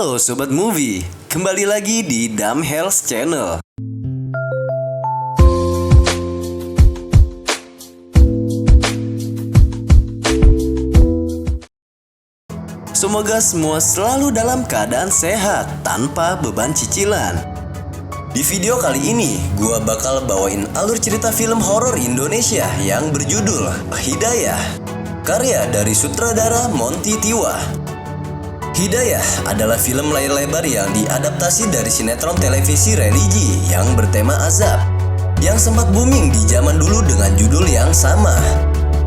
Halo Sobat Movie, kembali lagi di Dam Health Channel. Semoga semua selalu dalam keadaan sehat, tanpa beban cicilan. Di video kali ini, gua bakal bawain alur cerita film horor Indonesia yang berjudul Hidayah, karya dari sutradara Monty Tiwa. Hidayah adalah film layar lebar yang diadaptasi dari sinetron televisi religi yang bertema azab, yang sempat booming di zaman dulu dengan judul yang sama.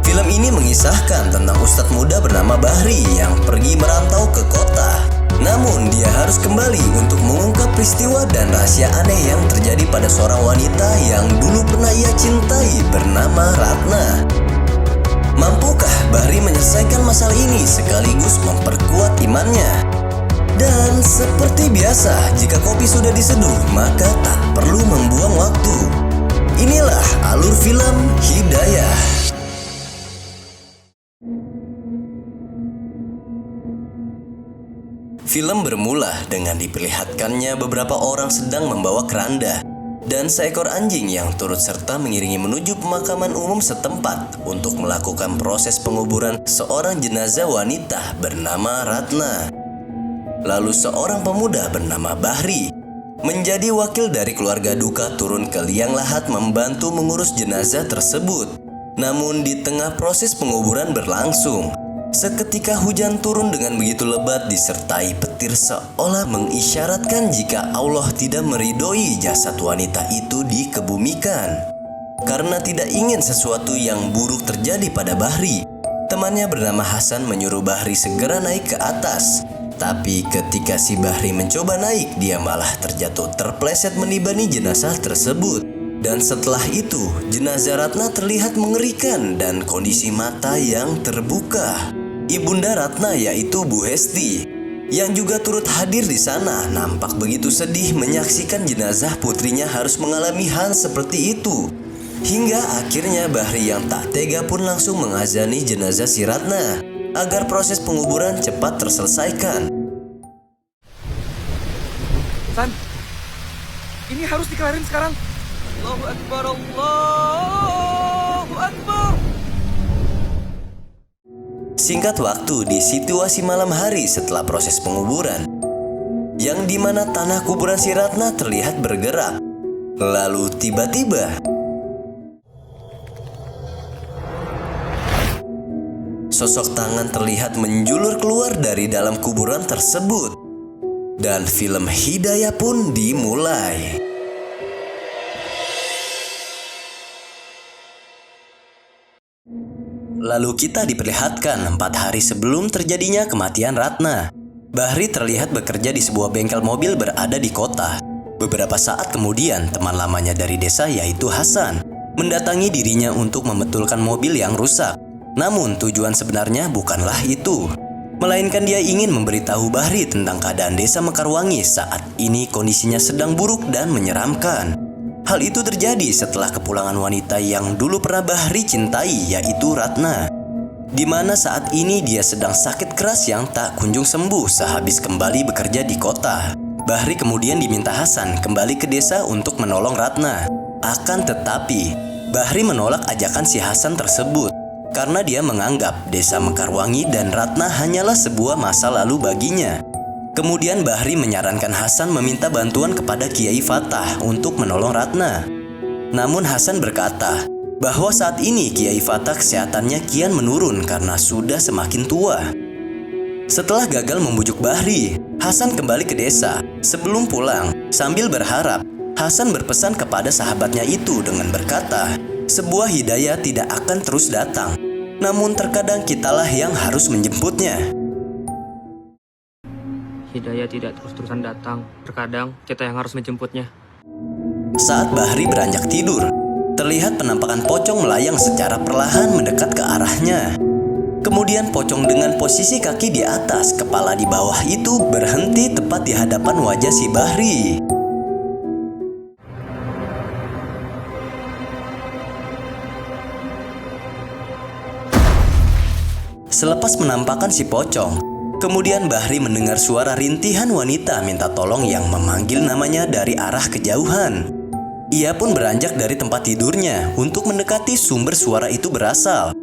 Film ini mengisahkan tentang ustadz muda bernama Bahri yang pergi merantau ke kota. Namun dia harus kembali untuk mengungkap peristiwa dan rahasia aneh yang terjadi pada seorang wanita yang dulu pernah ia cintai bernama Ratna. Mampukah Bahri menyelesaikan masalah ini sekaligus memperkuat imannya? Dan seperti biasa, jika kopi sudah diseduh, maka tak perlu membuang waktu. Inilah alur film Hidayah. Film bermula dengan diperlihatkannya beberapa orang sedang membawa keranda dan seekor anjing yang turut serta mengiringi menuju pemakaman umum setempat untuk melakukan proses penguburan seorang jenazah wanita bernama Ratna. Lalu seorang pemuda bernama Bahri menjadi wakil dari keluarga duka turun ke liang lahat membantu mengurus jenazah tersebut. Namun di tengah proses penguburan berlangsung, seketika hujan turun dengan begitu lebat disertai petir seolah mengisyaratkan jika Allah tidak meridhoi jasad wanita itu dikebumikan. Karena tidak ingin sesuatu yang buruk terjadi pada Bahri, temannya bernama Hasan menyuruh Bahri segera naik ke atas. Tapi ketika si Bahri mencoba naik, dia malah terjatuh terpleset menibani jenazah tersebut. Dan setelah itu, jenazah Ratna terlihat mengerikan dan kondisi mata yang terbuka. Ibunda Ratna yaitu Bu Hesti, yang juga turut hadir di sana, nampak begitu sedih menyaksikan jenazah putrinya harus mengalami hal seperti itu. Hingga akhirnya Bahri yang tak tega pun langsung mengazani jenazah si Ratna agar proses penguburan cepat terselesaikan. San, ini harus dikelarin sekarang. Allahu Akbar, Allahu Akbar. Singkat waktu di situasi malam hari setelah proses penguburan, yang dimana tanah kuburan si Ratna terlihat bergerak. Lalu tiba-tiba sosok tangan terlihat menjulur keluar dari dalam kuburan tersebut. Dan film Hidayah pun dimulai. Lalu kita diperlihatkan 4 hari sebelum terjadinya kematian Ratna. Bahri terlihat bekerja di sebuah bengkel mobil berada di kota. Beberapa saat kemudian teman lamanya dari desa yaitu Hasan mendatangi dirinya untuk membetulkan mobil yang rusak. Namun tujuan sebenarnya bukanlah itu, melainkan dia ingin memberitahu Bahri tentang keadaan desa Mekarwangi saat ini kondisinya sedang buruk dan menyeramkan. Hal itu terjadi setelah kepulangan wanita yang dulu pernah Bahri cintai yaitu Ratna, di mana saat ini dia sedang sakit keras yang tak kunjung sembuh sehabis kembali bekerja di kota. Bahri kemudian diminta Hasan kembali ke desa untuk menolong Ratna. Akan tetapi Bahri menolak ajakan si Hasan tersebut karena dia menganggap desa Mekarwangi dan Ratna hanyalah sebuah masa lalu baginya. Kemudian Bahri menyarankan Hasan meminta bantuan kepada Kiai Fatah untuk menolong Ratna. Namun Hasan berkata bahwa saat ini Kiai Fatah kesehatannya kian menurun karena sudah semakin tua. Setelah gagal membujuk Bahri, Hasan kembali ke desa. Sebelum pulang, sambil berharap, Hasan berpesan kepada sahabatnya itu dengan berkata, sebuah hidayah tidak akan terus datang, namun terkadang kitalah yang harus menjemputnya. Hidayah tidak terus-terusan datang. Terkadang kita yang harus menjemputnya. Saat Bahri beranjak tidur, terlihat penampakan pocong melayang secara perlahan mendekat ke arahnya. Kemudian pocong dengan posisi kaki di atas, kepala di bawah itu berhenti tepat di hadapan wajah si Bahri. Selepas menampakkan si pocong, Kemudian Bahri mendengar suara rintihan wanita minta tolong yang memanggil namanya dari arah kejauhan. Ia pun beranjak dari tempat tidurnya untuk mendekati sumber suara itu berasal.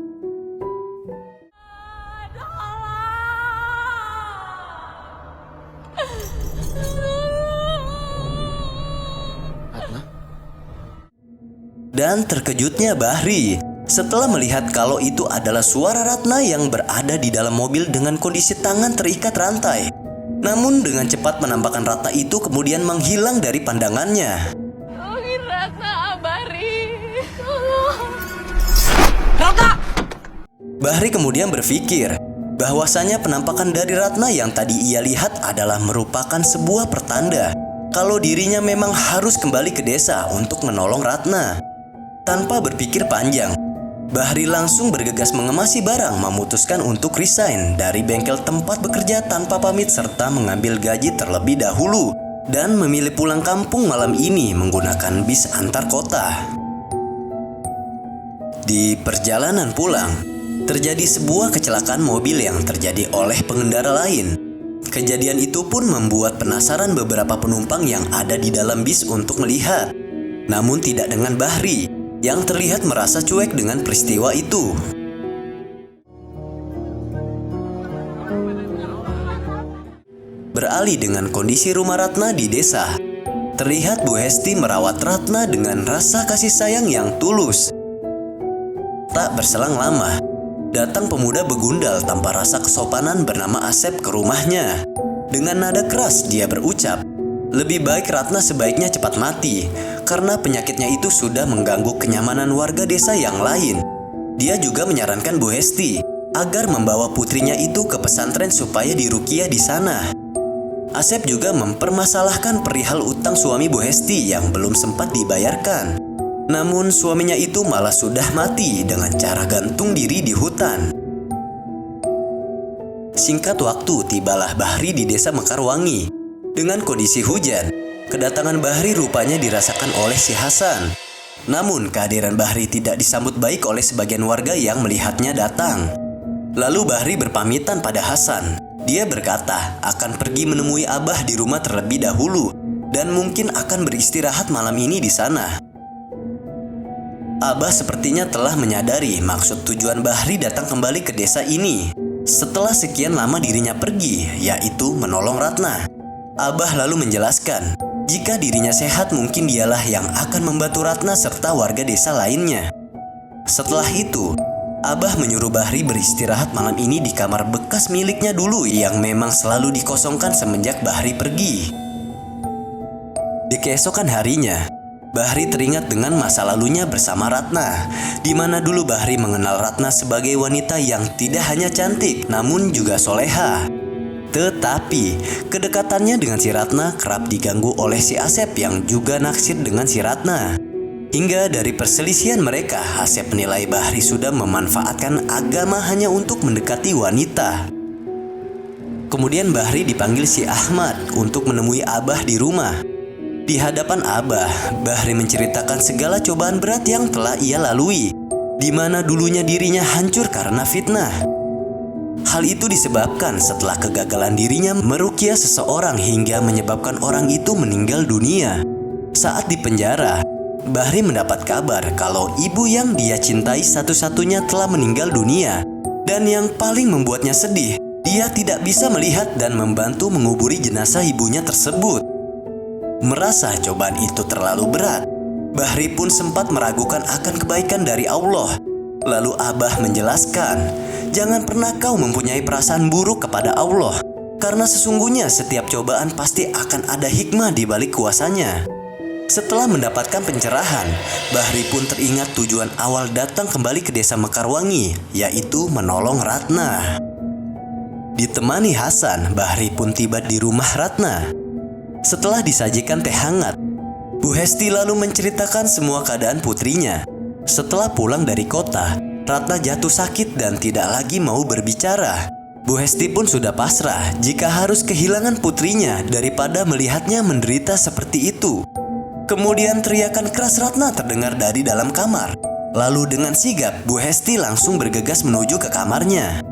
Ratna? Dan terkejutnya Bahri setelah melihat kalau itu adalah suara Ratna yang berada di dalam mobil dengan kondisi tangan terikat rantai. Namun dengan cepat penampakan Ratna itu kemudian menghilang dari pandangannya. Tolongin Ratna, Bahri. Tolong. Ratna! Bahri kemudian berpikir bahwasanya penampakan dari Ratna yang tadi ia lihat adalah merupakan sebuah pertanda kalau dirinya memang harus kembali ke desa untuk menolong Ratna. Tanpa berpikir panjang, Bahri langsung bergegas mengemasi barang, memutuskan untuk resign dari bengkel tempat bekerja tanpa pamit serta mengambil gaji terlebih dahulu dan memilih pulang kampung malam ini menggunakan bis antar kota. Di perjalanan pulang, terjadi sebuah kecelakaan mobil yang terjadi oleh pengendara lain. Kejadian itu pun membuat penasaran beberapa penumpang yang ada di dalam bis untuk melihat. Namun tidak dengan Bahri, yang terlihat merasa cuek dengan peristiwa itu. Beralih dengan kondisi rumah Ratna di desa, terlihat Bu Hesti merawat Ratna dengan rasa kasih sayang yang tulus. Tak berselang lama, datang pemuda begundal tanpa rasa kesopanan bernama Asep ke rumahnya. Dengan nada keras dia berucap, lebih baik Ratna sebaiknya cepat mati karena penyakitnya itu sudah mengganggu kenyamanan warga desa yang lain. Dia juga menyarankan Bu Hesti agar membawa putrinya itu ke pesantren supaya diruqyah di sana. Asep juga mempermasalahkan perihal utang suami Bu Hesti yang belum sempat dibayarkan. Namun suaminya itu malah sudah mati dengan cara gantung diri di hutan. Singkat waktu tibalah Bahri di desa Mekarwangi. Dengan kondisi hujan, kedatangan Bahri rupanya dirasakan oleh si Hasan. Namun kehadiran Bahri tidak disambut baik oleh sebagian warga yang melihatnya datang. Lalu Bahri berpamitan pada Hasan. Dia berkata akan pergi menemui Abah di rumah terlebih dahulu dan mungkin akan beristirahat malam ini di sana. Abah sepertinya telah menyadari maksud tujuan Bahri datang kembali ke desa ini setelah sekian lama dirinya pergi, yaitu menolong Ratna. Abah lalu menjelaskan jika dirinya sehat mungkin dialah yang akan membantu Ratna serta warga desa lainnya. Setelah itu, Abah menyuruh Bahri beristirahat malam ini di kamar bekas miliknya dulu yang memang selalu dikosongkan semenjak Bahri pergi. Di keesokan harinya, Bahri teringat dengan masa lalunya bersama Ratna, di mana dulu Bahri mengenal Ratna sebagai wanita yang tidak hanya cantik namun juga soleha. Tetapi kedekatannya dengan si Ratna kerap diganggu oleh si Asep yang juga naksir dengan si Ratna. Hingga dari perselisihan mereka, Asep menilai Bahri sudah memanfaatkan agama hanya untuk mendekati wanita. Kemudian Bahri dipanggil si Ahmad untuk menemui Abah di rumah. Di hadapan Abah, Bahri menceritakan segala cobaan berat yang telah ia lalui, di mana dulunya dirinya hancur karena fitnah. Hal itu disebabkan setelah kegagalan dirinya meruqyah seseorang hingga menyebabkan orang itu meninggal dunia. Saat di penjara, Bahri mendapat kabar kalau ibu yang dia cintai satu-satunya telah meninggal dunia. Dan yang paling membuatnya sedih, dia tidak bisa melihat dan membantu menguburi jenazah ibunya tersebut. Merasa cobaan itu terlalu berat, Bahri pun sempat meragukan akan kebaikan dari Allah. Lalu Abah menjelaskan, jangan pernah kau mempunyai perasaan buruk kepada Allah, karena sesungguhnya setiap cobaan pasti akan ada hikmah di balik kuasanya. Setelah mendapatkan pencerahan, Bahri pun teringat tujuan awal datang kembali ke desa Mekarwangi, yaitu menolong Ratna. Ditemani Hasan, Bahri pun tiba di rumah Ratna. Setelah disajikan teh hangat, Bu Hesti lalu menceritakan semua keadaan putrinya. Setelah pulang dari kota, Ratna jatuh sakit dan tidak lagi mau berbicara. Bu Hesti pun sudah pasrah jika harus kehilangan putrinya daripada melihatnya menderita seperti itu. Kemudian teriakan keras Ratna terdengar dari dalam kamar. Lalu dengan sigap, Bu Hesti langsung bergegas menuju ke kamarnya.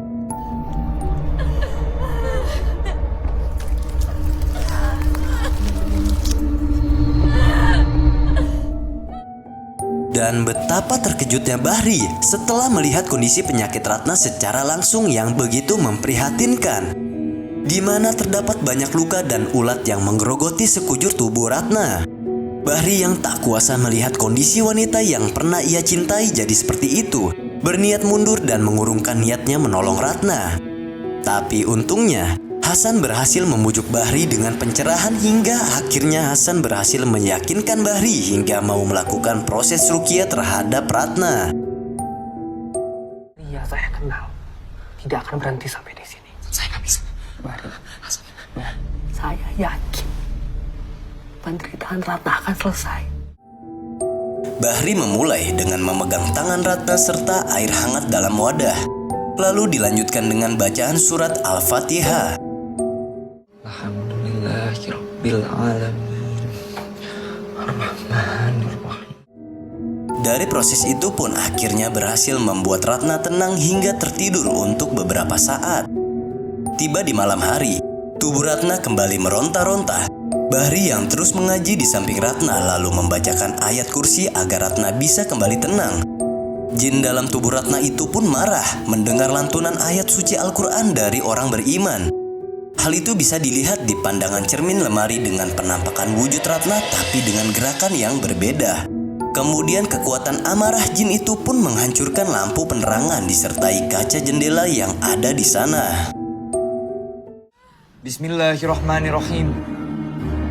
Dan betapa terkejutnya Bahri setelah melihat kondisi penyakit Ratna secara langsung yang begitu memprihatinkan, di mana terdapat banyak luka dan ulat yang menggerogoti sekujur tubuh Ratna. Bahri yang tak kuasa melihat kondisi wanita yang pernah ia cintai jadi seperti itu, berniat mundur dan mengurungkan niatnya menolong Ratna. Tapi untungnya, Hasan berhasil membujuk Bahri dengan pencerahan hingga akhirnya Hasan berhasil meyakinkan Bahri hingga mau melakukan proses ruqyah terhadap Ratna. Iya, saya kenal. Tidak akan berhenti sampai di sini. Saya nggak bisa. Bahri, saya yakin penderitaan Ratna akan selesai. Bahri memulai dengan memegang tangan Ratna serta air hangat dalam wadah. Lalu dilanjutkan dengan bacaan surat Al-Fatihah. Alhamdulillahirabbil alamin. Ar-Rahmanir-Rahim. Dari proses itu pun akhirnya berhasil membuat Ratna tenang hingga tertidur untuk beberapa saat. Tiba di malam hari, tubuh Ratna kembali meronta-ronta. Bahri yang terus mengaji di samping Ratna lalu membacakan ayat kursi agar Ratna bisa kembali tenang. Jin dalam tubuh Ratna itu pun marah mendengar lantunan ayat suci Al-Quran dari orang beriman. Hal itu bisa dilihat di pandangan cermin lemari dengan penampakan wujud Ratna tapi dengan gerakan yang berbeda. Kemudian kekuatan amarah jin itu pun menghancurkan lampu penerangan disertai kaca jendela yang ada di sana. Bismillahirrahmanirrahim.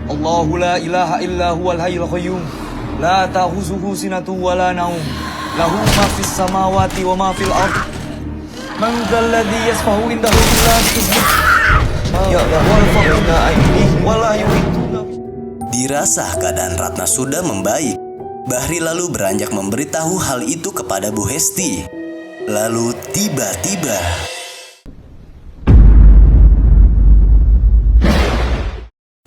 Allahu la ilaha illa huwal hayyul qayyum. La ta'khuzuhu sinatun wa la naum. Lahu ma fis samawati wa ma fil ard. Man dzal ladzi yasfahu indahu illa bi'idznih. Ya wal faqna ainihi wa la yuhituna. Dirasa keadaan Ratna sudah membaik, Bahri lalu beranjak memberitahu hal itu kepada Bu Hesti. Lalu tiba-tiba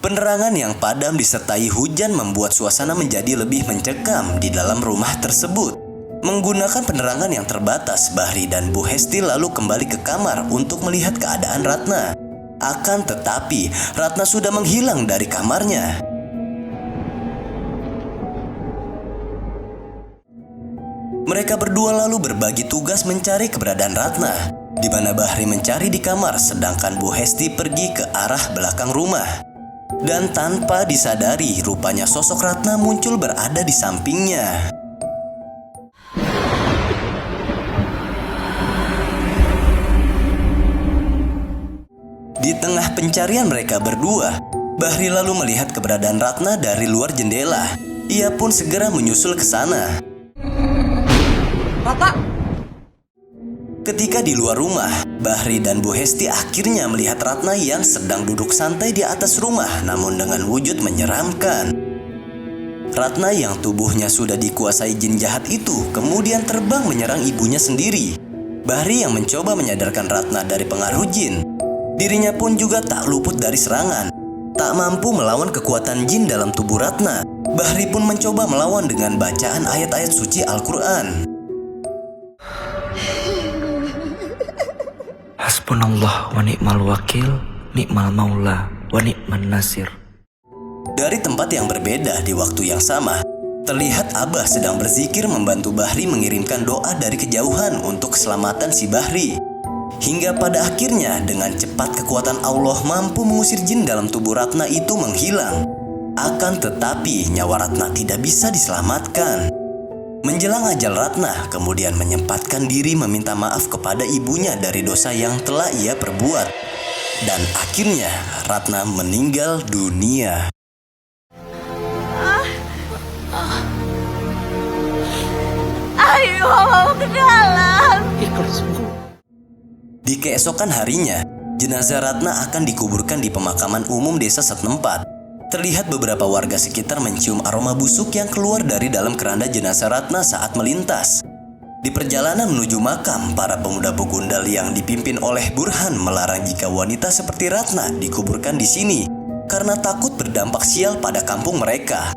penerangan yang padam disertai hujan membuat suasana menjadi lebih mencekam di dalam rumah tersebut. Menggunakan penerangan yang terbatas, Bahri dan Bu Hesti lalu kembali ke kamar untuk melihat keadaan Ratna. Akan tetapi, Ratna sudah menghilang dari kamarnya. Mereka berdua lalu berbagi tugas mencari keberadaan Ratna, di mana Bahri mencari di kamar sedangkan Bu Hesti pergi ke arah belakang rumah. Dan tanpa disadari, rupanya sosok Ratna muncul berada di sampingnya. Di tengah pencarian mereka berdua, Bahri lalu melihat keberadaan Ratna dari luar jendela. Ia pun segera menyusul ke sana. Rata. Ketika di luar rumah, Bahri dan Bu Hesti akhirnya melihat Ratna yang sedang duduk santai di atas rumah namun dengan wujud menyeramkan. Ratna yang tubuhnya sudah dikuasai jin jahat itu kemudian terbang menyerang ibunya sendiri. Bahri yang mencoba menyadarkan Ratna dari pengaruh jin. Dirinya pun juga tak luput dari serangan. Tak mampu melawan kekuatan jin dalam tubuh Ratna, Bahri pun mencoba melawan dengan bacaan ayat-ayat suci Al-Quran. Hasbunallah wa ni'mal wakil, ni'mal maula wa ni'man nasir. Dari tempat yang berbeda di waktu yang sama, terlihat Abah sedang berzikir membantu Bahri mengirimkan doa dari kejauhan untuk keselamatan si Bahri. Hingga pada akhirnya dengan cepat kekuatan Allah mampu mengusir jin dalam tubuh Ratna itu menghilang. Akan tetapi nyawa Ratna tidak bisa diselamatkan. Menjelang ajal Ratna kemudian menyempatkan diri meminta maaf kepada ibunya dari dosa yang telah ia perbuat. Dan akhirnya Ratna meninggal dunia. Ayo, mau ke dalam. Ikhlas Bu. Di keesokan harinya, jenazah Ratna akan dikuburkan di pemakaman umum desa setempat. Terlihat beberapa warga sekitar mencium aroma busuk yang keluar dari dalam keranda jenazah Ratna saat melintas. Di perjalanan menuju makam, para pemuda begundal yang dipimpin oleh Burhan melarang jika wanita seperti Ratna dikuburkan di sini karena takut berdampak sial pada kampung mereka.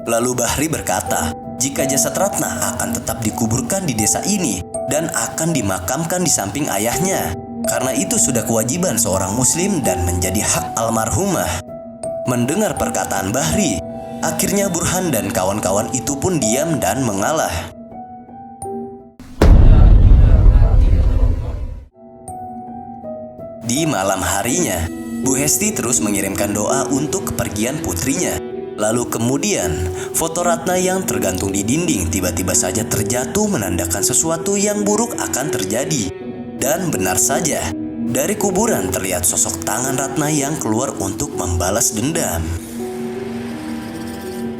Lalu Bahri berkata, jika jasad Ratna akan tetap dikuburkan di desa ini dan akan dimakamkan di samping ayahnya, karena itu sudah kewajiban seorang muslim dan menjadi hak almarhumah. Mendengar perkataan Bahri, Akhirnya Burhan dan kawan-kawan itu pun diam dan mengalah. Di malam harinya, Bu Hesti terus mengirimkan doa untuk kepergian putrinya. Lalu kemudian, foto Ratna yang tergantung di dinding tiba-tiba saja terjatuh menandakan sesuatu yang buruk akan terjadi. Dan benar saja, dari kuburan terlihat sosok tangan Ratna yang keluar untuk membalas dendam.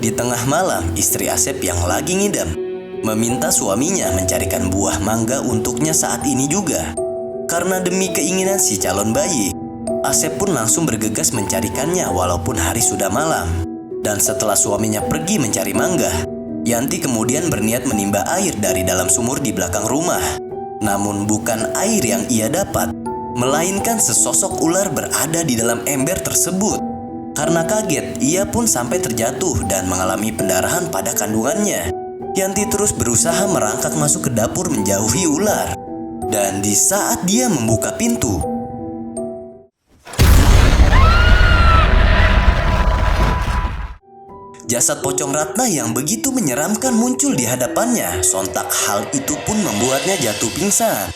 Di tengah malam, istri Asep yang lagi ngidam meminta suaminya mencarikan buah mangga untuknya saat ini juga. Karena demi keinginan si calon bayi, Asep pun langsung bergegas mencarikannya walaupun hari sudah malam. Dan setelah suaminya pergi mencari mangga, Yanti kemudian berniat menimba air dari dalam sumur di belakang rumah. Namun bukan air yang ia dapat, melainkan sesosok ular berada di dalam ember tersebut. Karena kaget, ia pun sampai terjatuh dan mengalami pendarahan pada kandungannya. Yanti terus berusaha merangkak masuk ke dapur menjauhi ular. Dan di saat dia membuka pintu, jasad pocong Ratna yang begitu menyeramkan muncul di hadapannya. Sontak hal itu pun membuatnya jatuh pingsan.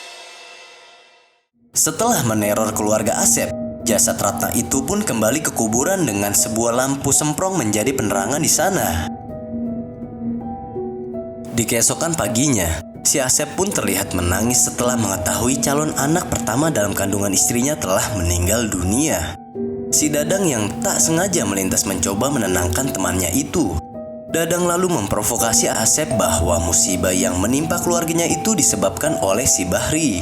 Setelah meneror keluarga Asep, jasad Ratna itu pun kembali ke kuburan dengan sebuah lampu semprong menjadi penerangan di sana. Di keesokan paginya, si Asep pun terlihat menangis setelah mengetahui calon anak pertama dalam kandungan istrinya telah meninggal dunia. Si Dadang yang tak sengaja melintas mencoba menenangkan temannya itu. Dadang lalu memprovokasi Asep bahwa musibah yang menimpa keluarganya itu disebabkan oleh si Bahri.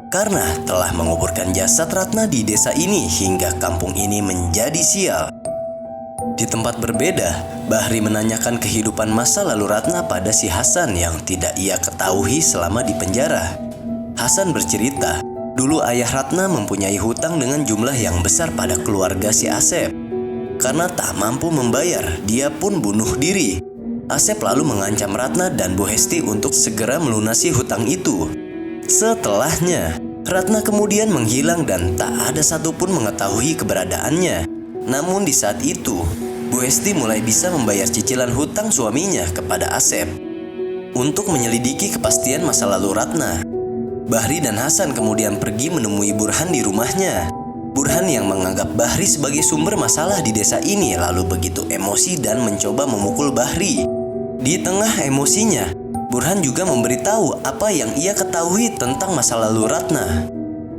Karena telah menguburkan jasad Ratna di desa ini hingga kampung ini menjadi sial. Di tempat berbeda, Bahri menanyakan kehidupan masa lalu Ratna pada si Hasan yang tidak ia ketahui selama di penjara. Hasan bercerita, dulu ayah Ratna mempunyai hutang dengan jumlah yang besar pada keluarga si Asep. Karena tak mampu membayar, dia pun bunuh diri. Asep lalu mengancam Ratna dan Bu Hesti untuk segera melunasi hutang itu. Setelahnya, Ratna kemudian menghilang dan tak ada satupun mengetahui keberadaannya. Namun di saat itu, Bu Hesti mulai bisa membayar cicilan hutang suaminya kepada Asep. Untuk menyelidiki kepastian masa lalu Ratna, Bahri dan Hasan kemudian pergi menemui Burhan di rumahnya. Burhan yang menganggap Bahri sebagai sumber masalah di desa ini lalu begitu emosi dan mencoba memukul Bahri. Di tengah emosinya, Burhan juga memberitahu apa yang ia ketahui tentang masa lalu Ratna.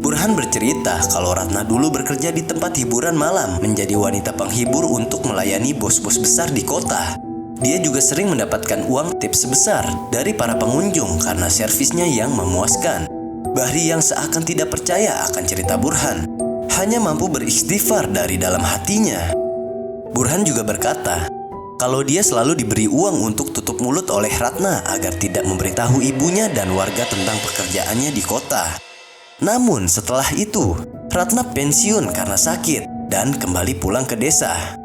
Burhan bercerita kalau Ratna dulu bekerja di tempat hiburan malam menjadi wanita penghibur untuk melayani bos-bos besar di kota. Dia juga sering mendapatkan uang tips sebesar dari para pengunjung karena servisnya yang memuaskan. Bahri yang seakan tidak percaya akan cerita Burhan hanya mampu beristighfar dari dalam hatinya. Burhan juga berkata kalau dia selalu diberi uang untuk tutup mulut oleh Ratna agar tidak memberitahu ibunya dan warga tentang pekerjaannya di kota. Namun setelah itu, Ratna pensiun karena sakit dan kembali pulang ke desa.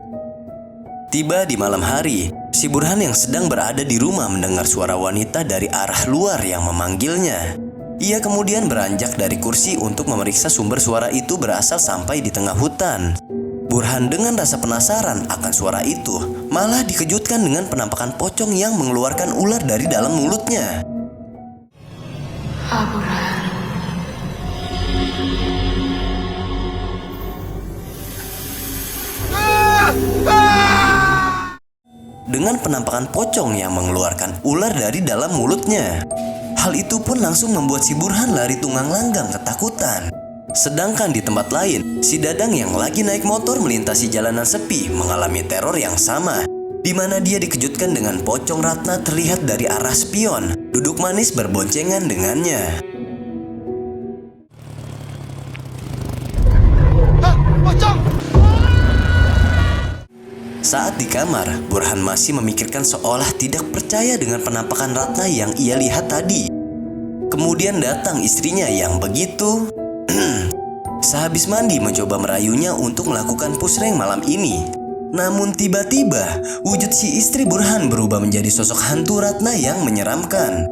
Tiba di malam hari, si Burhan yang sedang berada di rumah mendengar suara wanita dari arah luar yang memanggilnya. Ia kemudian beranjak dari kursi untuk memeriksa sumber suara itu berasal sampai di tengah hutan. Burhan dengan rasa penasaran akan suara itu malah dikejutkan dengan penampakan pocong yang mengeluarkan ular dari dalam mulutnya. Burhan. Dengan penampakan pocong yang mengeluarkan ular dari dalam mulutnya. Hal itu pun langsung membuat si Burhan lari tunggang langgang ketakutan. Sedangkan di tempat lain, si Dadang yang lagi naik motor melintasi jalanan sepi mengalami teror yang sama, di mana dia dikejutkan dengan pocong Ratna terlihat dari arah spion, duduk manis berboncengan dengannya. Pocong! Saat di kamar, Burhan masih memikirkan seolah tidak percaya dengan penampakan Ratna yang ia lihat tadi. Kemudian datang istrinya yang begitu sehabis mandi mencoba merayunya untuk melakukan pusreng malam ini. Namun tiba-tiba wujud si istri Burhan berubah menjadi sosok hantu Ratna yang menyeramkan.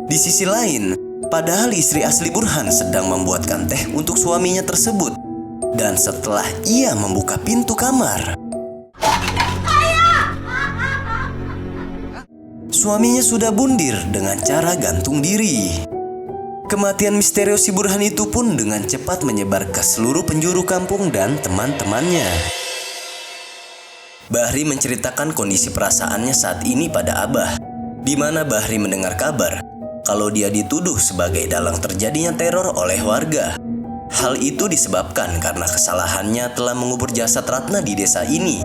Di sisi lain, padahal istri asli Burhan sedang membuatkan teh untuk suaminya tersebut, Dan setelah ia membuka pintu kamar, suaminya sudah bundir dengan cara gantung diri. Kematian misterius si Burhan itu pun dengan cepat menyebar ke seluruh penjuru kampung dan teman-temannya. Bahri menceritakan kondisi perasaannya saat ini pada Abah, di mana Bahri mendengar kabar kalau dia dituduh sebagai dalang terjadinya teror oleh warga. Hal itu disebabkan karena kesalahannya telah mengubur jasad Ratna di desa ini.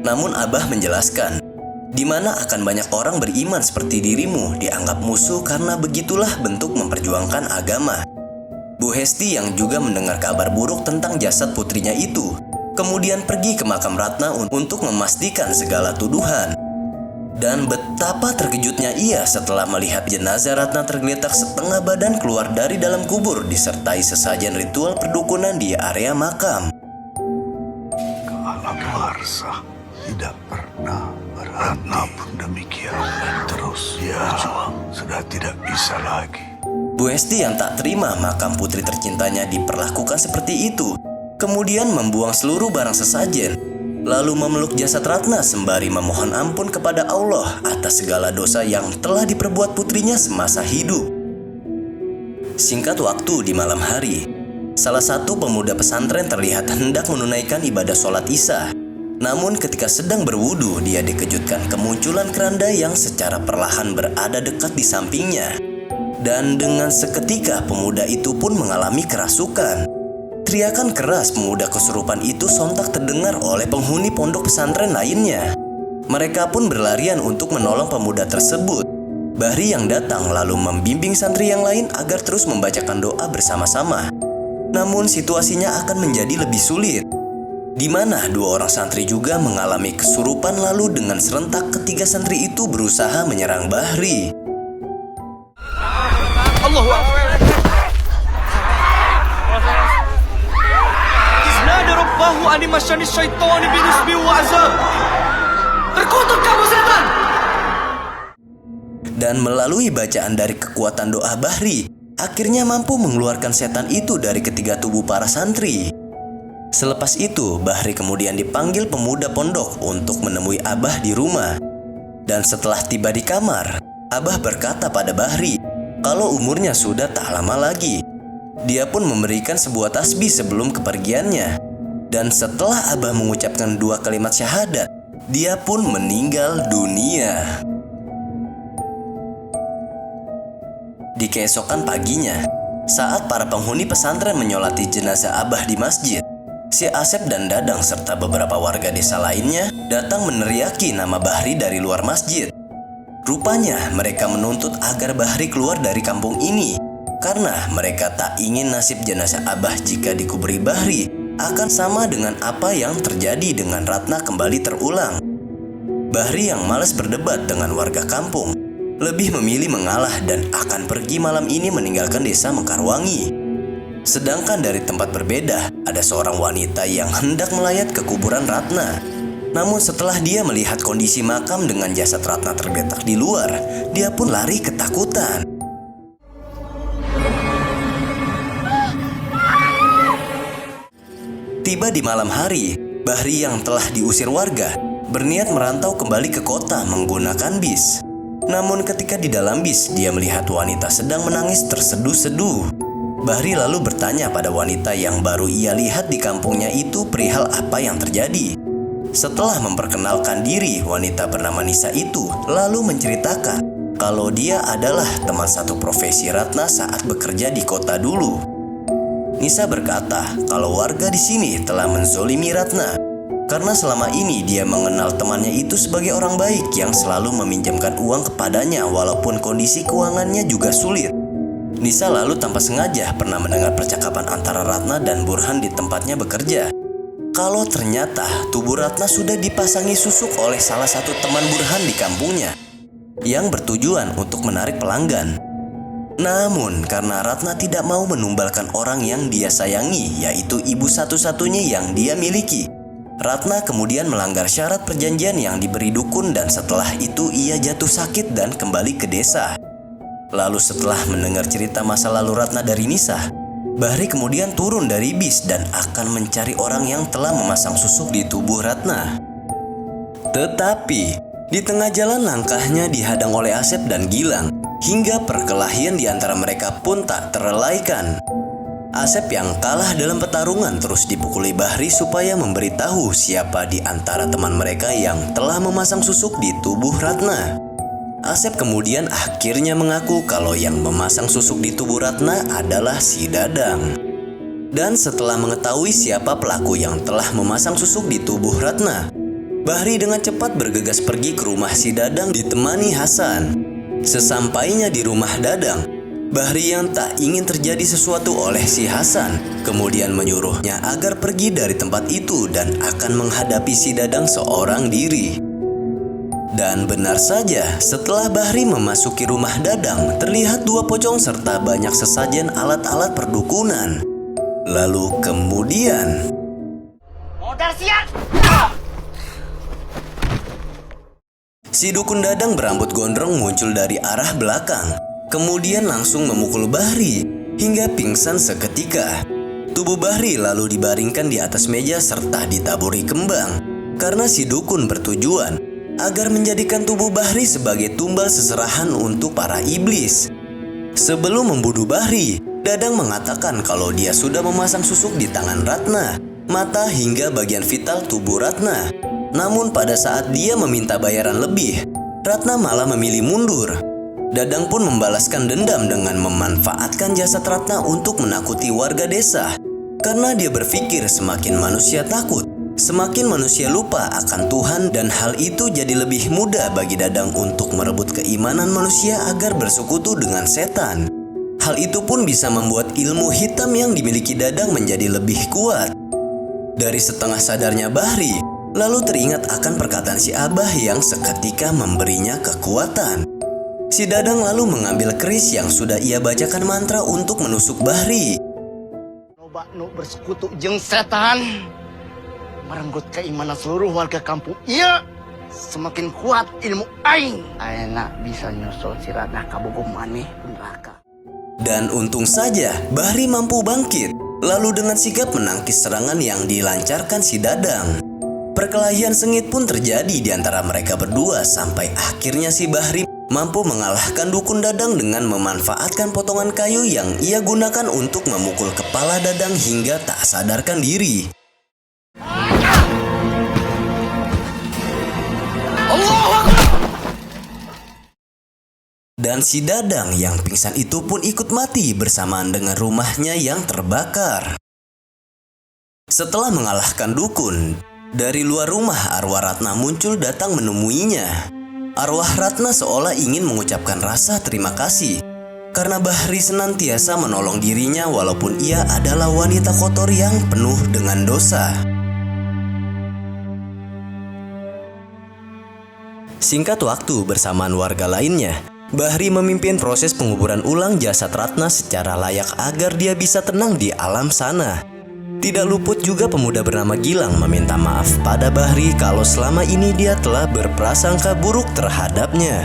Namun Abah menjelaskan, di mana akan banyak orang beriman seperti dirimu dianggap musuh karena begitulah bentuk memperjuangkan agama. Bu Hesti yang juga mendengar kabar buruk tentang jasad putrinya itu, kemudian pergi ke makam Ratna untuk memastikan segala tuduhan. Dan betapa terkejutnya ia setelah melihat jenazah Ratna tergeletak setengah badan keluar dari dalam kubur disertai sesajen ritual perdukunan di area makam. Ke alam barzah tidak pernah Ratna pun demikian, dan terus dia berjuang sudah tidak bisa lagi. Bu Hesti yang tak terima makam putri tercintanya diperlakukan seperti itu, kemudian membuang seluruh barang sesajen, lalu memeluk jasad Ratna sembari memohon ampun kepada Allah atas segala dosa yang telah diperbuat putrinya semasa hidup. Singkat waktu di malam hari, salah satu pemuda pesantren terlihat hendak menunaikan ibadah sholat Isya. Namun ketika sedang berwudu, dia dikejutkan kemunculan keranda yang secara perlahan berada dekat di sampingnya. Dan dengan seketika pemuda itu pun mengalami kerasukan. Teriakan keras pemuda kesurupan itu sontak terdengar oleh penghuni pondok pesantren lainnya. Mereka pun berlarian untuk menolong pemuda tersebut. Bahri yang datang lalu membimbing santri yang lain agar terus membacakan doa bersama-sama. Namun situasinya akan menjadi lebih sulit, di mana dua orang santri juga mengalami kesurupan, lalu dengan serentak ketiga santri itu berusaha menyerang Bahri. Allahu Akbar. Iznada rabbahu ani masyanis syaitani binusbi wa azab. Terkutuk kamu setan! Dan melalui bacaan dari kekuatan doa Bahri, akhirnya mampu mengeluarkan setan itu dari ketiga tubuh para santri. Selepas itu, Bahri kemudian dipanggil pemuda pondok untuk menemui Abah di rumah. Dan setelah tiba di kamar, Abah berkata pada Bahri kalau umurnya sudah tak lama lagi. Dia pun memberikan sebuah tasbih sebelum kepergiannya. Dan setelah Abah mengucapkan 2 kalimat syahadat, dia pun meninggal dunia. Di keesokan paginya, saat para penghuni pesantren menyolati jenazah Abah di masjid, si Asep dan Dadang serta beberapa warga desa lainnya datang meneriaki nama Bahri dari luar masjid. Rupanya mereka menuntut agar Bahri keluar dari kampung ini karena mereka tak ingin nasib jenazah Abah jika dikuburi Bahri akan sama dengan apa yang terjadi dengan Ratna kembali terulang. Bahri yang malas berdebat dengan warga kampung lebih memilih mengalah dan akan pergi malam ini meninggalkan desa Mekarwangi. Sedangkan dari tempat berbeda, ada seorang wanita yang hendak melayat ke kuburan Ratna. Namun setelah dia melihat kondisi makam dengan jasad Ratna tergeletak di luar, dia pun lari ketakutan. Tiba di malam hari, Bahri yang telah diusir warga berniat merantau kembali ke kota menggunakan bis. Namun ketika di dalam bis, dia melihat wanita sedang menangis terseduh-seduh. Bahri lalu bertanya pada wanita yang baru ia lihat di kampungnya itu perihal apa yang terjadi. Setelah memperkenalkan diri, wanita bernama Nisa itu lalu menceritakan kalau dia adalah teman satu profesi Ratna saat bekerja di kota dulu. Nisa berkata kalau warga di sini telah menzolimi Ratna karena selama ini dia mengenal temannya itu sebagai orang baik yang selalu meminjamkan uang kepadanya walaupun kondisi keuangannya juga sulit. Nisa lalu tanpa sengaja pernah mendengar percakapan antara Ratna dan Burhan di tempatnya bekerja. Kalau ternyata tubuh Ratna sudah dipasangi susuk oleh salah satu teman Burhan di kampungnya yang bertujuan untuk menarik pelanggan. Namun karena Ratna tidak mau menumbalkan orang yang dia sayangi, yaitu ibu satu-satunya yang dia miliki, Ratna kemudian melanggar syarat perjanjian yang diberi dukun dan setelah itu ia jatuh sakit dan kembali ke desa. Lalu setelah mendengar cerita masa lalu Ratna dari Nisa, Bahri kemudian turun dari bis dan akan mencari orang yang telah memasang susuk di tubuh Ratna. Tetapi di tengah jalan langkahnya dihadang oleh Asep dan Gilang, hingga perkelahian di antara mereka pun tak terelaikan. Asep yang kalah dalam pertarungan terus dipukuli Bahri supaya memberitahu siapa di antara teman mereka yang telah memasang susuk di tubuh Ratna. Asep kemudian akhirnya mengaku kalau yang memasang susuk di tubuh Ratna adalah si Dadang. Dan setelah mengetahui siapa pelaku yang telah memasang susuk di tubuh Ratna, Bahri dengan cepat bergegas pergi ke rumah si Dadang ditemani Hasan. Sesampainya di rumah Dadang, Bahri yang tak ingin terjadi sesuatu oleh si Hasan kemudian menyuruhnya agar pergi dari tempat itu dan akan menghadapi si Dadang seorang diri. Dan benar saja, setelah Bahri memasuki rumah Dadang, terlihat dua pocong serta banyak sesajen alat-alat perdukunan. Lalu kemudian si dukun Dadang berambut gondrong muncul dari arah belakang, kemudian langsung memukul Bahri hingga pingsan seketika. Tubuh Bahri lalu dibaringkan di atas meja serta ditaburi kembang, karena si dukun bertujuan agar menjadikan tubuh Bahri sebagai tumbal seserahan untuk para iblis. Sebelum membunuh Bahri, Dadang mengatakan kalau dia sudah memasang susuk di tangan Ratna, mata hingga bagian vital tubuh Ratna. Namun pada saat dia meminta bayaran lebih, Ratna malah memilih mundur. Dadang pun membalaskan dendam dengan memanfaatkan jasad Ratna untuk menakuti warga desa. Karena dia berpikir semakin manusia takut, semakin manusia lupa akan Tuhan, dan hal itu jadi lebih mudah bagi Dadang untuk merebut keimanan manusia agar bersekutu dengan setan. Hal itu pun bisa membuat ilmu hitam yang dimiliki Dadang menjadi lebih kuat. Dari setengah sadarnya Bahri lalu teringat akan perkataan si Abah yang seketika memberinya kekuatan. Si Dadang lalu mengambil keris yang sudah ia bacakan mantra untuk menusuk Bahri. Loba nu bersekutu jeung setan merenggut keimanan seluruh warga kampung. Iya, semakin kuat ilmu aing. Ayeuna bisa nyusul si Ratna ka bogom maneh neraka. Dan untung saja Bahri mampu bangkit, lalu dengan sigap menangkis serangan yang dilancarkan si Dadang. Perkelahian sengit pun terjadi di antara mereka berdua sampai akhirnya si Bahri mampu mengalahkan dukun Dadang dengan memanfaatkan potongan kayu yang ia gunakan untuk memukul kepala Dadang hingga tak sadarkan diri. Dan si Dadang yang pingsan itu pun ikut mati bersamaan dengan rumahnya yang terbakar. Setelah mengalahkan dukun, dari luar rumah arwah Ratna muncul datang menemuinya. Arwah Ratna seolah ingin mengucapkan rasa terima kasih karena Bahri senantiasa menolong dirinya walaupun ia adalah wanita kotor yang penuh dengan dosa. Singkat waktu bersamaan warga lainnya, Bahri memimpin proses penguburan ulang jasad Ratna secara layak agar dia bisa tenang di alam sana. Tidak luput juga pemuda bernama Gilang meminta maaf pada Bahri kalau selama ini dia telah berprasangka buruk terhadapnya.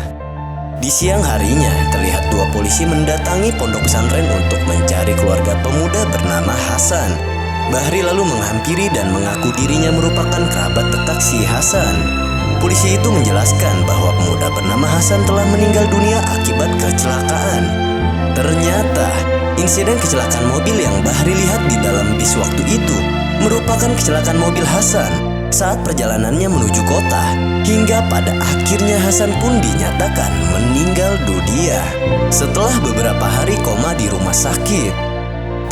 Di siang harinya, terlihat dua polisi mendatangi pondok pesantren untuk mencari keluarga pemuda bernama Hasan. Bahri lalu menghampiri dan mengaku dirinya merupakan kerabat dekat si Hasan. Polisi itu menjelaskan bahwa pemuda bernama Hasan telah meninggal dunia akibat kecelakaan. Ternyata, insiden kecelakaan mobil yang Bahri lihat di dalam bis waktu itu merupakan kecelakaan mobil Hasan saat perjalanannya menuju kota, hingga pada akhirnya Hasan pun dinyatakan meninggal dunia setelah beberapa hari koma di rumah sakit.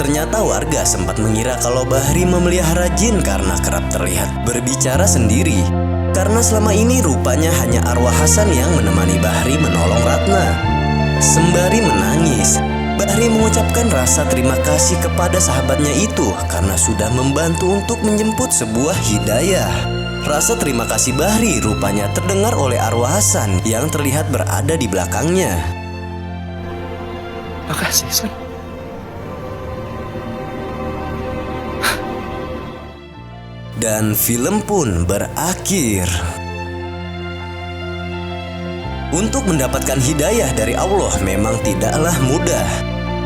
Ternyata warga sempat mengira kalau Bahri memelihara jin karena kerap terlihat berbicara sendiri. Karena selama ini rupanya hanya arwah Hasan yang menemani Bahri menolong Ratna. Sembari menangis, Bahri mengucapkan rasa terima kasih kepada sahabatnya itu karena sudah membantu untuk menjemput sebuah hidayah. Rasa terima kasih Bahri rupanya terdengar oleh arwah Hasan yang terlihat berada di belakangnya. Makasih, San. Dan film pun berakhir. Untuk mendapatkan hidayah dari Allah memang tidaklah mudah.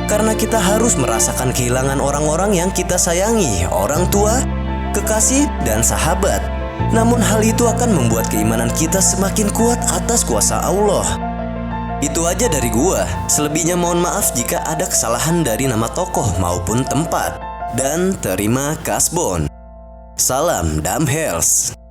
Karena kita harus merasakan kehilangan orang-orang yang kita sayangi, orang tua, kekasih, dan sahabat. Namun hal itu akan membuat keimanan kita semakin kuat atas kuasa Allah. Itu aja dari gua. Selebihnya mohon maaf jika ada kesalahan dari nama tokoh maupun tempat. Dan terima kasbon. Salam Damhels.